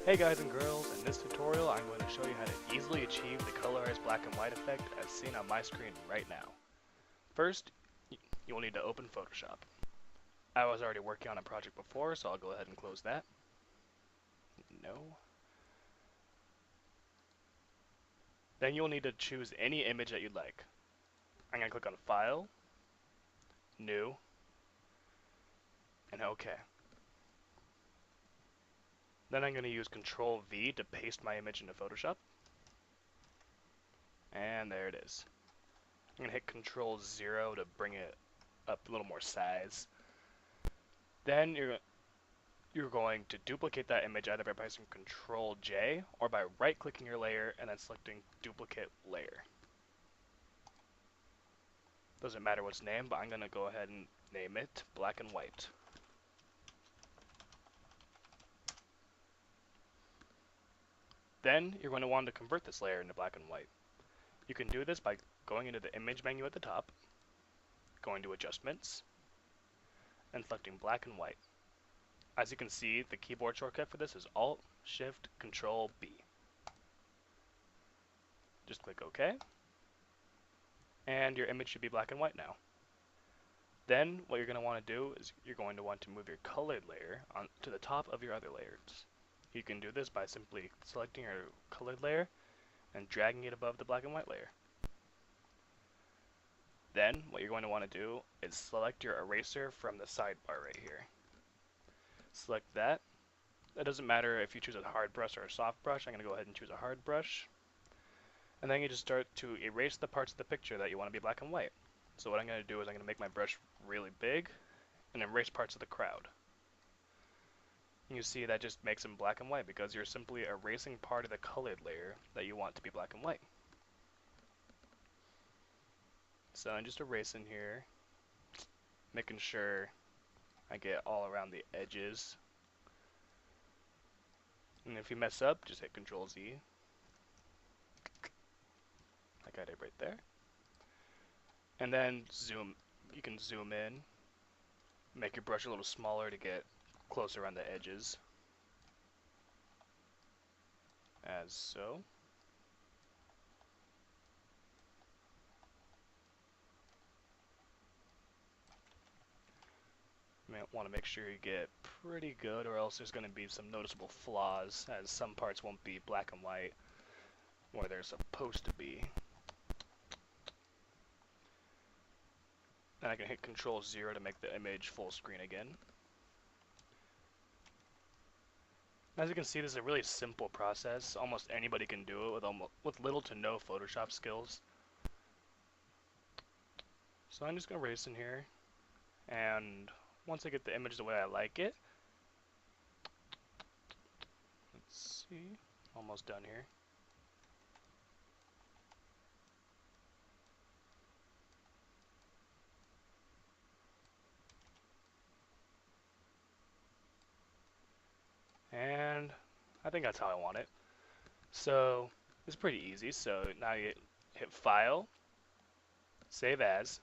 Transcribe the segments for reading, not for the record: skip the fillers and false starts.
Hey guys and girls, in this tutorial I'm going to show you how to easily achieve the colorized black and white effect as seen on my screen right now. First, you will need to open Photoshop. I was already working on a project before, so I'll go ahead and close that. No. Then you'll need to choose any image that you'd like. I'm going to click on File, New, and OK. Then I'm going to use Control V to paste my image into Photoshop. And there it is. I'm going to hit Control 0 to bring it up a little more size. Then you're going to duplicate that image either by pressing Control J or by right clicking your layer and then selecting Duplicate Layer. Doesn't matter what's named, but I'm going to go ahead and name it Black and White. Then you're going to want to convert this layer into black and white. You can do this by going into the image menu at the top, going to Adjustments, and selecting black and white. As you can see, the keyboard shortcut for this is Alt, Shift, Control, B. Just click OK, and your image should be black and white now. Then what you're going to want to do is you're going to want to move your colored layer to the top of your other layers. You can do this by simply selecting your colored layer and dragging it above the black and white layer. Then what you're going to want to do is select your eraser from the sidebar right here. Select that. It doesn't matter if you choose a hard brush or a soft brush. I'm going to go ahead and choose a hard brush. And then you just start to erase the parts of the picture that you want to be black and white. So what I'm going to do is I'm going to make my brush really big and erase parts of the crowd. You see that just makes them black and white because you're simply erasing part of the colored layer that you want to be black and white. So I'm just erasing here, making sure I get all around the edges. And if you mess up, just hit Control Z. Like I did right there. And then you can zoom in, make your brush a little smaller to get closer around the edges. As so. You might want to make sure you get pretty good, or else there's going to be some noticeable flaws, as some parts won't be black and white where they're supposed to be. Then I can hit Control 0 to make the image full screen again. As you can see, this is a really simple process. Almost anybody can do it with little to no Photoshop skills. So I'm just going to erase in here, and once I get the image the way I like it, let's see, almost done here. And I think that's how I want it. So it's pretty easy. So now you hit File, Save As.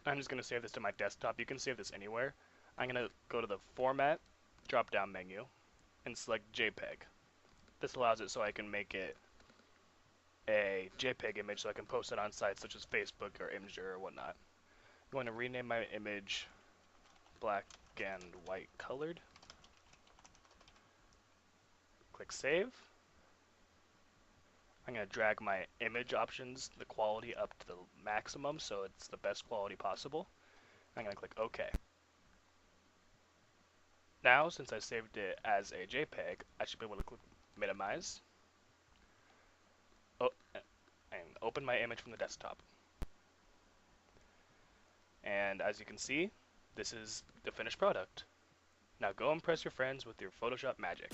I'm just going to save this to my desktop. You can save this anywhere. I'm going to go to the Format drop-down menu and select JPEG. This allows it so I can make it a JPEG image so I can post it on sites such as Facebook or Imgur or whatnot. I'm going to rename my image black and white colored. Click Save. I'm going to drag my image options, the quality up to the maximum so it's the best quality possible. I'm going to click OK. Now, since I saved it as a JPEG, I should be able to click Minimize and open my image from the desktop. And as you can see, this is the finished product. Now go impress your friends with your Photoshop magic.